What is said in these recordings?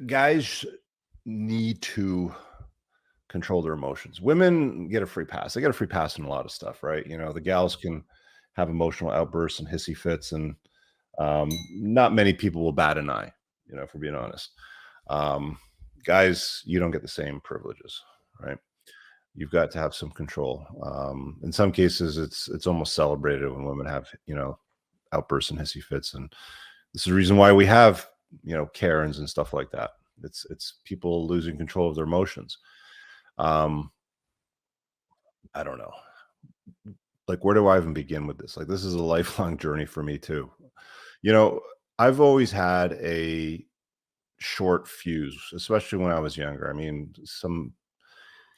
Guys need to control their emotions. Women get a free pass. They get a free pass in a lot of stuff, right? The gals can have emotional outbursts and hissy fits, and not many people will bat an eye. If we're being honest, um, guys, you don't get the same privileges, right? You've got to have some control. In some cases, it's almost celebrated when women have outbursts and hissy fits, and this is the reason why we have Karens and stuff like that. It's people losing control of their emotions. Um, I don't know. Like, where do I even begin with this? Like, this is a lifelong journey for me too. You know, I've always had a short fuse, especially when I was younger. I mean, some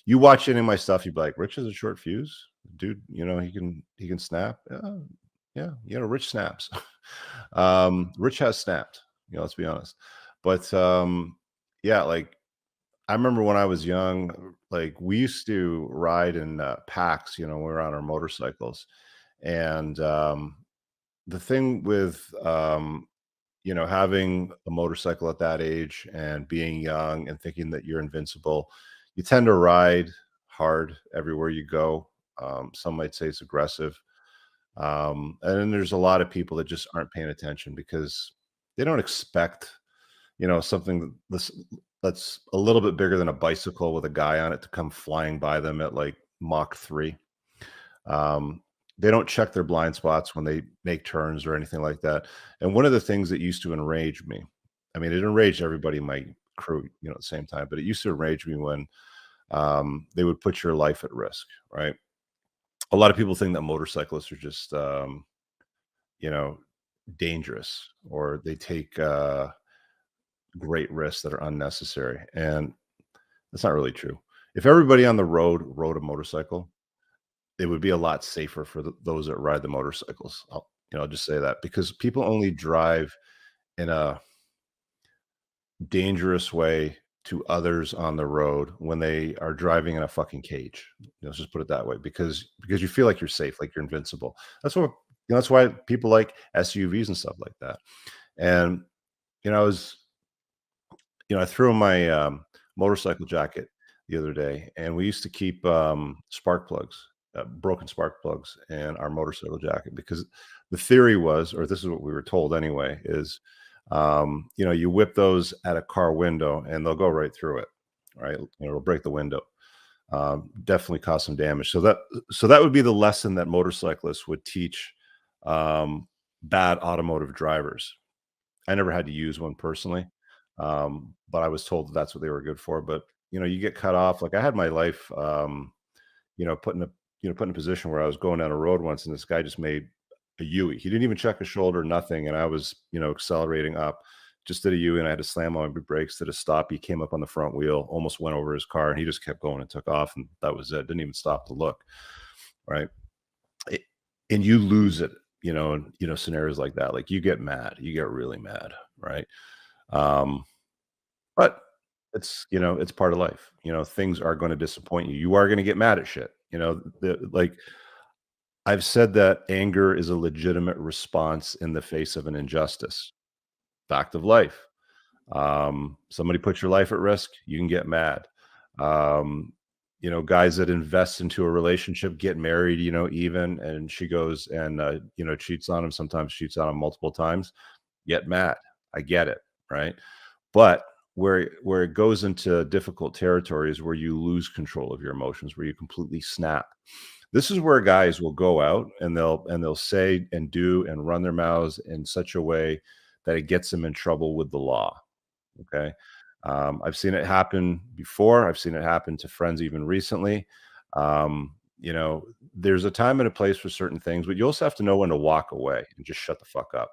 you watch any of my stuff, you'd be like, Rich has a short fuse, dude. He can snap. Yeah, yeah. Rich snaps. Rich has snapped. Let's be honest. But yeah, like I remember when I was young, like we used to ride in packs. We were on our motorcycles, and the thing with having a motorcycle at that age and being young and thinking that you're invincible, you tend to ride hard everywhere you go. Some might say it's aggressive. And then there's a lot of people that just aren't paying attention because they don't expect, something that's a little bit bigger than a bicycle with a guy on it to come flying by them at like Mach 3. Um, they don't check their blind spots when they make turns or anything like that. And one of the things that used to enrage me, I mean, it enraged everybody in my crew, at the same time, but it used to enrage me when they would put your life at risk, right? A lot of people think that motorcyclists are just, you know, dangerous, or they take great risks that are unnecessary. And that's not really true. If everybody on the road rode a motorcycle, it would be a lot safer for those that ride the motorcycles. I'll just say that because people only drive in a dangerous way to others on the road when they are driving in a fucking cage. Let's just put it that way, because you feel like you're safe, like you're invincible. That's what that's why people like SUVs and stuff like that. And I was I threw in my motorcycle jacket the other day, and we used to keep spark plugs, broken spark plugs, in our motorcycle jacket because the theory was, or this is what we were told anyway, is you whip those at a car window and they'll go right through it, right? It'll break the window, definitely cause some damage. So that would be the lesson that motorcyclists would teach bad automotive drivers. I never had to use one personally, but I was told that that's what they were good for. But you get cut off. Like I had my life, put in a put in a position where I was going down a road once, and this guy just made a Yui. He didn't even check his shoulder, nothing, and I was accelerating up, just did a Yui, and I had to slam on my brakes, did a stop. He came up on the front wheel, almost went over his car, and he just kept going and took off, and that was it. Didn't even stop to look, right? It- and you lose it, in scenarios like that. Like you get mad, you get really mad, right? Um, but it's part of life. Things are going to disappoint you. You are going to get mad at shit. Like I've said that anger is a legitimate response in the face of an injustice. Fact of life. Somebody puts your life at risk, you can get mad. Um, guys that invest into a relationship get married, even, and she goes and cheats on him, sometimes cheats on him multiple times, get mad. I get it, right? But where it goes into difficult territories where you lose control of your emotions, where you completely snap. This is where guys will go out and they'll say and do and run their mouths in such a way that it gets them in trouble with the law. Okay. I've seen it happen before. I've seen it happen to friends even recently. There's a time and a place for certain things, but you also have to know when to walk away and just shut the fuck up,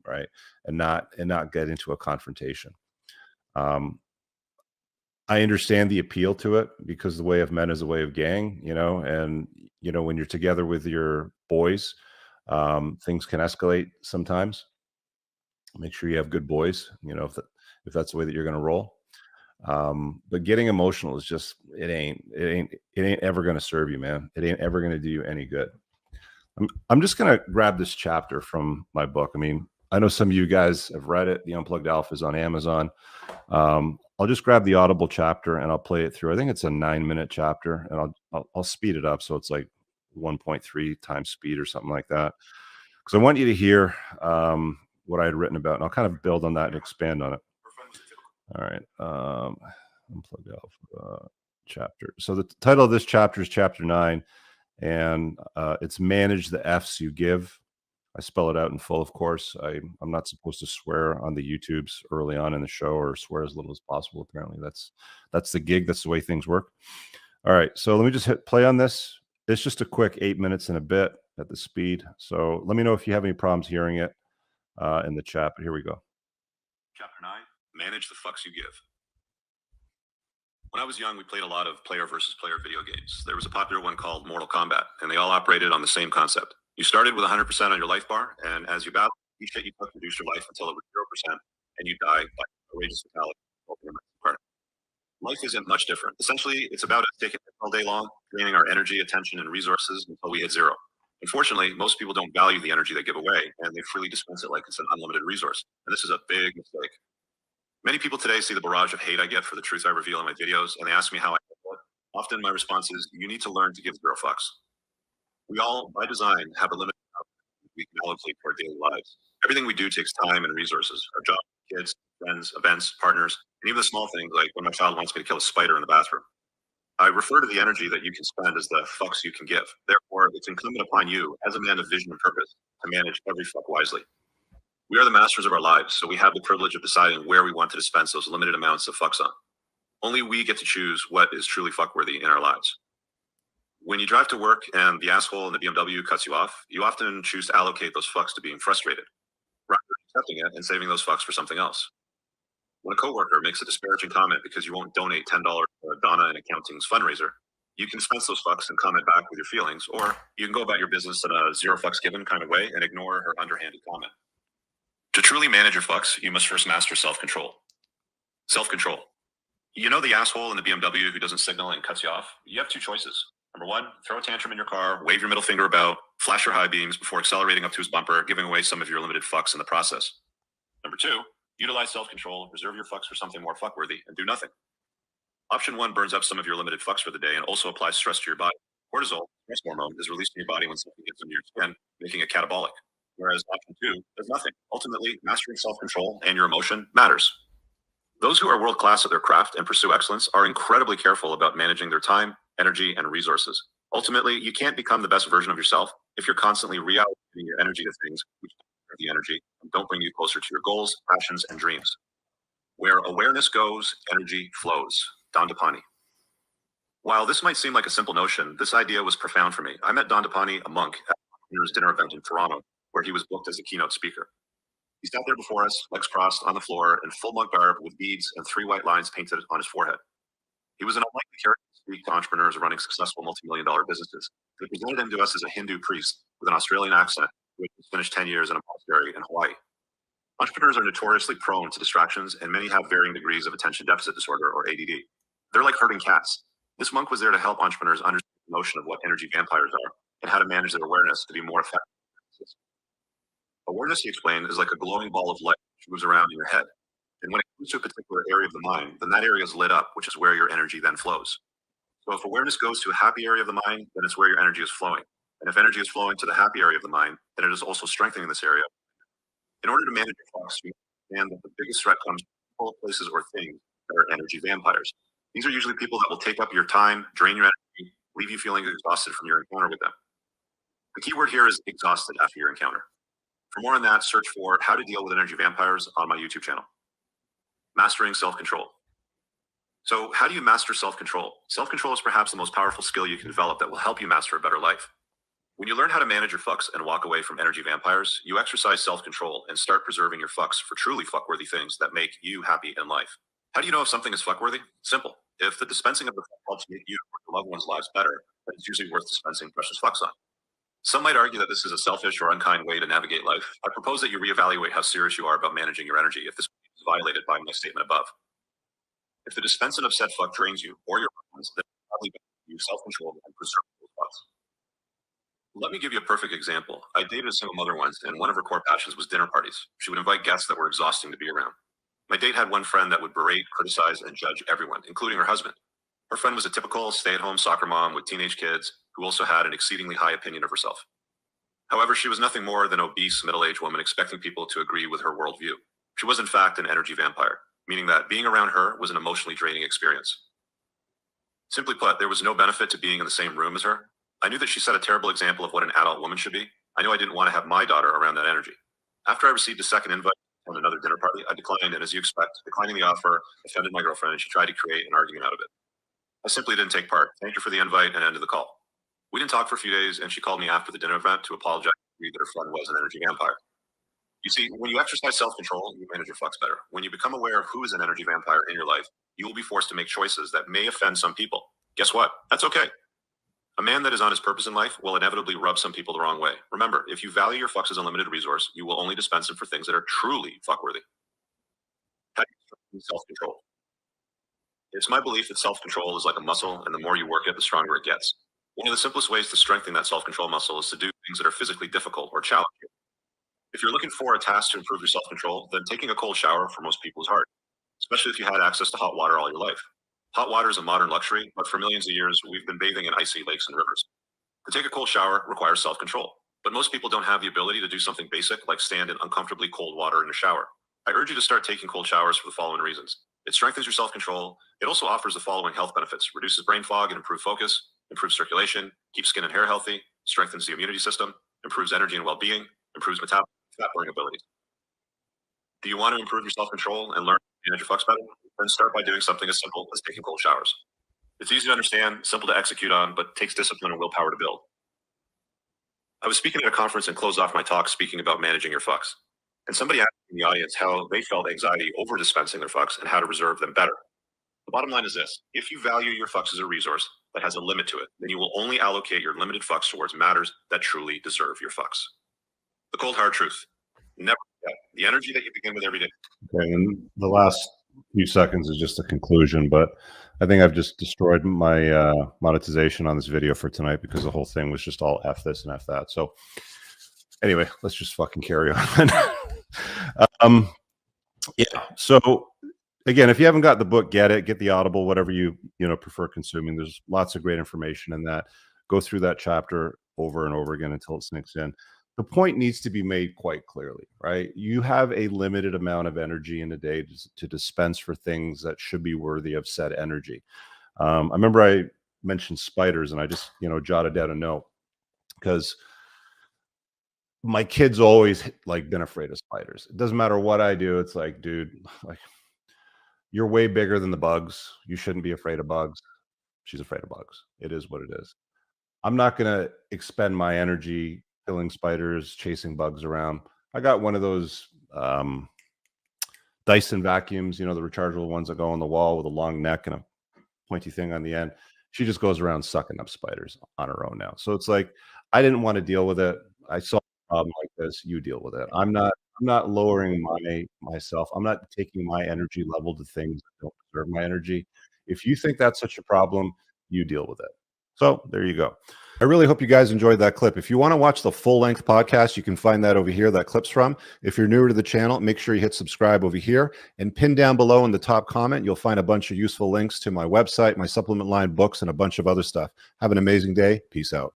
right? And not get into a confrontation. Um, I understand the appeal to it because the way of men is the way of gang, and when you're together with your boys, things can escalate sometimes. Make sure you have good boys, if that's the way that you're going to roll. But getting emotional is just it ain't ever going to serve you, man. It ain't ever going to do you any good. I'm just going to grab this chapter from my book. I mean, I know some of you guys have read it. The Unplugged Alpha is on Amazon. I'll just grab the Audible chapter and I'll play it through. I think it's a 9-minute chapter, and I'll speed it up so it's like 1.3 times speed or something like that. Because I want you to hear what I had written about, and I'll kind of build on that and expand on it. All right. Unplugged Alpha chapter. So the title of this chapter is Chapter 9, and it's Manage the F's You Give. I spell it out in full, of course. I'm not supposed to swear on the YouTubes early on in the show, or swear as little as possible. Apparently, that's the gig. That's the way things work. All right, so let me just hit play on this. It's just a quick 8 minutes and a bit at the speed. So let me know if you have any problems hearing it in the chat. But here we go. Chapter 9: Manage the fucks you give. When I was young, we played a lot of player versus player video games. There was a popular one called Mortal Kombat, and they all operated on the same concept. You started with 100% on your life bar, and as you battled, each hit you took reduced your life until it was 0%, and you die by outrageous fatality. Life isn't much different. Essentially, it's about us taking it all day long, draining our energy, attention, and resources until we hit zero. Unfortunately, most people don't value the energy they give away, and they freely dispense it like it's an unlimited resource. And this is a big mistake. Many people today see the barrage of hate I get for the truth I reveal in my videos, and they ask me how I handle it. Often my response is, you need to learn to give zero fucks. We all, by design, have a limited amount we can allocate to our daily lives. Everything we do takes time and resources. Our job, kids, friends, events, partners, and even the small things like when my child wants me to kill a spider in the bathroom. I refer to the energy that you can spend as the fucks you can give. Therefore, it's incumbent upon you, as a man of vision and purpose, to manage every fuck wisely. We are the masters of our lives, so we have the privilege of deciding where we want to dispense those limited amounts of fucks on. Only we get to choose what is truly fuckworthy in our lives. When you drive to work and the asshole in the BMW cuts you off, you often choose to allocate those fucks to being frustrated, rather than accepting it and saving those fucks for something else. When a coworker makes a disparaging comment because you won't donate $10 to Donna and Accounting's fundraiser, you can dispense those fucks and comment back with your feelings, or you can go about your business in a zero fucks given kind of way and ignore her underhanded comment. To truly manage your fucks, you must first master self-control. Self-control. You know the asshole in the BMW who doesn't signal and cuts you off? You have two choices. Number one, throw a tantrum in your car, wave your middle finger about, flash your high beams before accelerating up to his bumper, giving away some of your limited fucks in the process. Number two, utilize self-control, reserve your fucks for something more fuckworthy, and do nothing. Option one burns up some of your limited fucks for the day and also applies stress to your body. Cortisol, stress hormone, is released in your body when something gets under your skin, making it catabolic. Whereas option two does nothing. Ultimately, mastering self-control and your emotion matters. Those who are world-class at their craft and pursue excellence are incredibly careful about managing their time, energy, and resources. Ultimately, you can't become the best version of yourself if you're constantly reallocating your energy to things which don't the energy and don't bring you closer to your goals, passions, and dreams. Where awareness goes, energy flows. Dandapani. While this might seem like a simple notion, this idea was profound for me. I met Dandapani, a monk, at a dinner event in Toronto, where he was booked as a keynote speaker. He sat there before us, legs crossed on the floor, in full monk garb with beads and 3 white lines painted on his forehead. He was an unlikely character to speak to entrepreneurs running successful multi-million-dollar businesses. They presented him to us as a Hindu priest with an Australian accent who had finished 10 years in a monastery in Hawaii. Entrepreneurs are notoriously prone to distractions, and many have varying degrees of attention deficit disorder, or ADD. They're like herding cats. This monk was there to help entrepreneurs understand the notion of what energy vampires are and how to manage their awareness to be more effective. Awareness, he explained, is like a glowing ball of light which moves around in your head. And when it comes to a particular area of the mind, then that area is lit up, which is where your energy then flows. So if awareness goes to a happy area of the mind, then it's where your energy is flowing. And if energy is flowing to the happy area of the mind, then it is also strengthening this area. In order to manage your thoughts, you understand that the biggest threat comes from people, places, or things that are energy vampires. These are usually people that will take up your time, drain your energy, leave you feeling exhausted from your encounter with them. The key word here is exhausted after your encounter. For more on that, search for How to Deal with Energy Vampires on my YouTube channel. Mastering self-control. So how do you master self-control? Self-control is perhaps the most powerful skill you can develop that will help you master a better life. When you learn how to manage your fucks and walk away from energy vampires, you exercise self-control and start preserving your fucks for truly fuckworthy things that make you happy in life. How do you know if something is fuckworthy? Simple. If the dispensing of the fuck helps make you or your loved one's lives better, then it's usually worth dispensing precious fucks on. Some might argue that this is a selfish or unkind way to navigate life. I propose that you reevaluate how serious you are about managing your energy if this is violated by my statement above. If the dispensing of said fuck drains you or your loved ones, then it's probably better to use self-control and preserve those fucks. Let me give you a perfect example. I dated a single mother once, and one of her core passions was dinner parties. She would invite guests that were exhausting to be around. My date had one friend that would berate, criticize, and judge everyone, including her husband. Her friend was a typical stay at home soccer mom with teenage kids who also had an exceedingly high opinion of herself. However, she was nothing more than an obese middle aged woman expecting people to agree with her worldview. She was, in fact, an energy vampire, meaning that being around her was an emotionally draining experience. Simply put, there was no benefit to being in the same room as her. I knew that she set a terrible example of what an adult woman should be. I knew I didn't want to have my daughter around that energy. After I received a second invite on another dinner party, I declined, and as you expect, declining the offer offended my girlfriend, and she tried to create an argument out of it. I simply didn't take part, thanked her for the invite, and ended the call. We didn't talk for a few days, and she called me after the dinner event to apologize and agree that her friend was an energy vampire. You see, when you exercise self control, you manage your fucks better. When you become aware of who is an energy vampire in your life, you will be forced to make choices that may offend some people. Guess what? That's okay. A man that is on his purpose in life will inevitably rub some people the wrong way. Remember, if you value your fucks as a limited resource, you will only dispense them for things that are truly fuckworthy. How do you strengthen self-control? It's my belief that self-control is like a muscle, and the more you work it, the stronger it gets. One of the simplest ways to strengthen that self-control muscle is to do things that are physically difficult or challenging. If you're looking for a task to improve your self-control, then taking a cold shower for most people is hard, especially if you had access to hot water all your life. Hot water is a modern luxury, but for millions of years, we've been bathing in icy lakes and rivers. To take a cold shower requires self control, but most people don't have the ability to do something basic like stand in uncomfortably cold water in a shower. I urge you to start taking cold showers for the following reasons. It strengthens your self control. It also offers the following health benefits: reduces brain fog and improves focus, improves circulation, keeps skin and hair healthy, strengthens the immunity system, improves energy and well being, improves metabolism, fat burning abilities. Do you want to improve your self control and learn to manage your flux better? Then start by doing something as simple as taking cold showers. It's easy to understand, simple to execute on, but takes discipline and willpower to build. I was speaking at a conference and closed off my talk speaking about managing your fucks. And somebody asked in the audience how they felt anxiety over dispensing their fucks and how to reserve them better. The bottom line is this: if you value your fucks as a resource that has a limit to it, then you will only allocate your limited fucks towards matters that truly deserve your fucks. The cold hard truth: never forget the energy that you begin with every day. Okay, and the last few seconds is just a conclusion, but I think I've just destroyed my monetization on this video for tonight because the whole thing was just all F this and F that. So anyway, let's just fucking carry on. um, yeah. So again, if you haven't got the book, get it. Get the Audible, whatever you prefer consuming. There's lots of great information in that. Go through that chapter over and over again until it sinks in. The point needs to be made quite clearly, right? You have a limited amount of energy in a day to dispense for things that should be worthy of said energy. I remember I mentioned spiders, and I just jotted down a note because my kids always like been afraid of spiders. It doesn't matter what I do. It's like, dude, like, you're way bigger than the bugs. You shouldn't be afraid of bugs. She's afraid of bugs. It is what it is. I'm not going to expend my energy killing spiders, chasing bugs around. I got one of those Dyson vacuums, the rechargeable ones that go on the wall with a long neck and a pointy thing on the end. She just goes around sucking up spiders on her own now. So it's like, I didn't want to deal with it. I saw a problem like this. You deal with it. I'm not lowering myself. I'm not taking my energy level to things that don't deserve my energy. If you think that's such a problem, you deal with it. So there you go. I really hope you guys enjoyed that clip. If you want to watch the full-length podcast, you can find that over here, that clip's from. If you're newer to the channel, make sure you hit subscribe over here and pin down below in the top comment. You'll find a bunch of useful links to my website, my supplement line books, and a bunch of other stuff. Have an amazing day. Peace out.